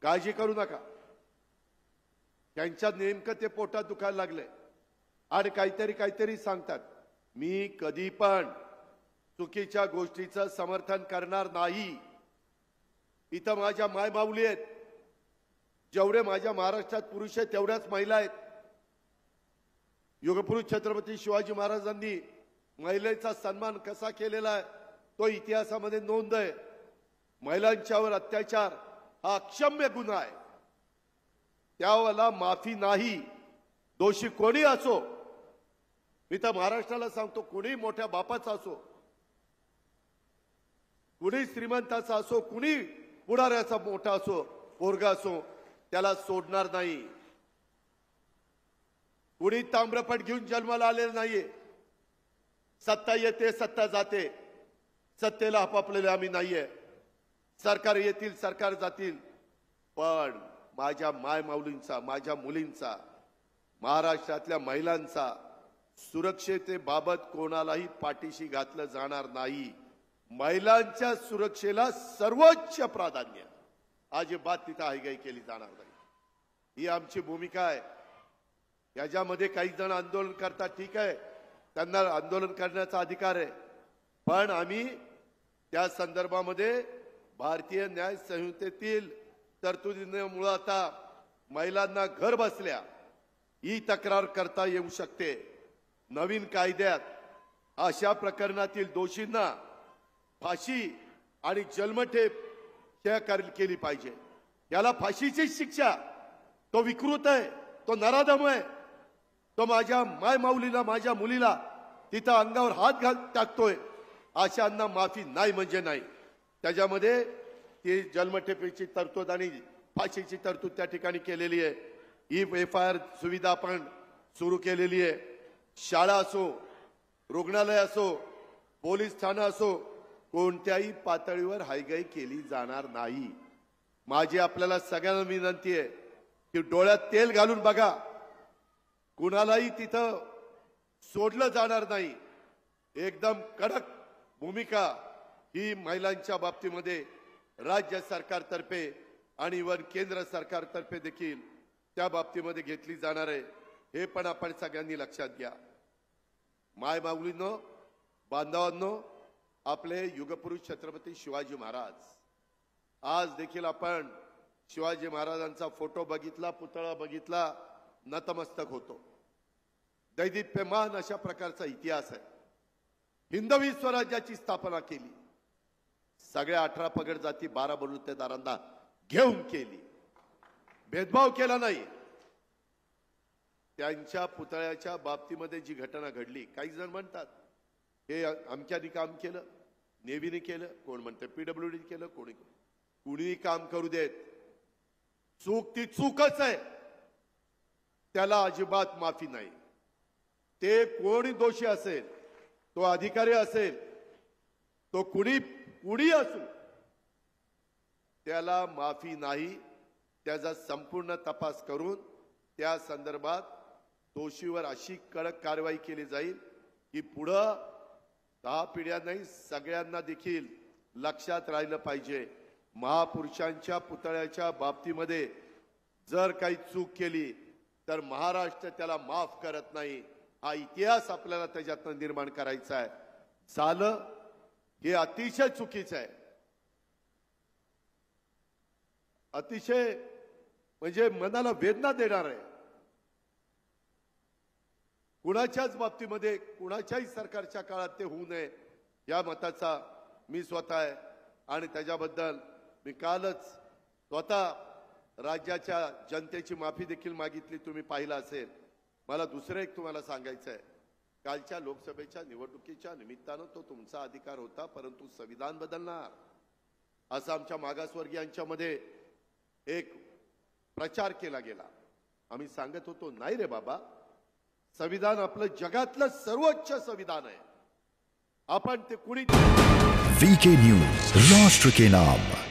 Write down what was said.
काळजी करू नका. त्यांच्या नेमकं ते पोटात दुखायला लागले आणि काहीतरी सांगतात. मी कधी पण चुकीच्या गोष्टीचं समर्थन करणार नाही. इथं माझ्या मायमाऊली आहेत. जेवढे माझ्या महाराष्ट्रात पुरुष आहेत तेवढ्याच महिला आहेत. युगपुरुष छत्रपती शिवाजी महाराजांनी महिलेचा सन्मान कसा केलेला आहे तो इतिहासामध्ये नोंद आहे. महिलांच्यावर अत्याचार हा अक्षम्य गुन्हा आहे. त्याला माफी नाही. दोषी कोणी असो, मी तर महाराष्ट्राला सांगतो, कोणी मोठ्या बापाचा असो, कुणी श्रीमंताचा असो, कुणी पुढाऱ्याचा मोठा असो, पोरगा असो, त्याला सोडणार नाही. कुणी ताम्रपट घेऊन जन्माला आलेलं नाहीये. सत्ता येते, सत्ता जाते. सत्तेला आपापलेले आम्ही नाहीये. सरकार येतील, सरकार जातील, पण माझ्या मायमाऊलींचा, माझ्या मुलींचा, महाराष्ट्रातल्या महिलांचा सुरक्षेबाबत कोणालाही पाठीशी घातलं जाणार नाही. महिलांच्या सुरक्षेला सर्वोच्च प्राधान्य. अजिबात तिथं हायगाई केली जाणार नाही. ही आमची भूमिका आहे. याच्यामध्ये काही जण आंदोलन करतात, ठीक आहे, त्यांना आंदोलन करण्याचा अधिकार आहे, पण आम्ही त्या संदर्भामध्ये भारतीय न्याय संहितेतील तरतुदीमुळे आता महिलांना घर बसल्या ही तक्रार करता येऊ शकते. नवीन कायद्यात अशा प्रकरणातील दोषींना फाशी आणि जन्मठेप केली पाहिजे. याला फाशीची शिक्षा. तो विकृत आहे, तो नराधम आहे. तो माझ्या मायमाऊलीला, माझ्या मुलीला तिथं अंगावर हात टाकतोय. अशांना माफी नाही म्हणजे नाही. त्याच्यामध्ये ती जन्मठेपेची तरतूद आणि फाशीची तरतूद त्या ठिकाणी केलेली आहे. FIR सुविधा आपण सुरू केलेली आहे. शाळा असो, रुग्णालय असो, पोलीस ठाणं असो, कोणत्याही पातळीवर हायगाई केली जाणार नाही. माझी आपल्याला सगळ्यांना विनंती आहे की डोळ्यात तेल घालून बघा. कुणालाही तिथं सोडलं जाणार नाही. एकदम कडक भूमिका ही महिलांच्या बाबतीमध्ये राज्य सरकारतर्फे आणि वर केंद्र सरकारतर्फे देखील त्या बाबतीमध्ये घेतली जाणार आहे. हे पण आपण सगळ्यांनी लक्षात घ्या. मायमाऊलींनो, बांधवांनो, आपले युगपुरुष छत्रपती शिवाजी महाराज, आज देखील आपण शिवाजी महाराजांचा फोटो बघितला, पुतळा बघितला, नतमस्तक होतो. दैदिप्यमान अशा प्रकारचा इतिहास आहे. हिंदवी स्वराज्याची स्थापना केली. सगळ्या 18 पगड जाती 12 बलुतेदारांना घेऊन केली. भेदभाव केला नाही. त्यांच्या पुतळ्याच्या बाबतीमध्ये जी घटना घडली, काही जण म्हणतात हे अमक्याने काम केलं, नेव्हीने केलं, कोण म्हणते PWD केलं, कुणीही काम करू देत. चूक ती चूकच आहे. त्याला अजिबात माफी नाही. ते कोणी दोषी असेल, तो अधिकारी असेल, तो कुणी असो, त्याला माफी नाही. त्याचा संपूर्ण तपास करून त्या संदर्भात दोषीवर अशी कडक कारवाई केली जाईल की पुढं 10 पिढ्या नाही, सगळ्यांना देखील लक्षात राहिलं पाहिजे. महापुरुषांच्या पुतळ्याच्या बाबतीमध्ये जर काही चूक केली तर महाराष्ट्र त्याला माफ करत नाही. हा इतिहास आपल्याला त्याच्यातनं निर्माण करायचा आहे. झालं हे अतिशय चुकीचं आहे. अतिशय म्हणजे मनाला वेदना देणार आहे. कुणाच्याच बाबतीमध्ये, कुणाच्याही सरकारच्या काळात ते होऊ नये या मताचा मी स्वतः आहे. आणि त्याच्याबद्दल मी कालच स्वतः राज्याच्या जनतेची माफी देखील मागितली. तुम्ही पाहिलं असेल. मला दुसरं एक तुम्हाला सांगायचं आहे. कालच्या लोकसभेच्या निवडणुकीच्या निमित्तानं तो तुमचा अधिकार होता, परंतु संविधान बदलणार असं आमच्या मागासवर्गीयांच्या मध्ये एक प्रचार केला गेला. आम्ही सांगत होतो, नाही रे बाबा, संविधान आपलं जगातलं सर्वोच्च संविधान आहे. आपण ते कुणी VK न्यूज, राष्ट्र के नाम.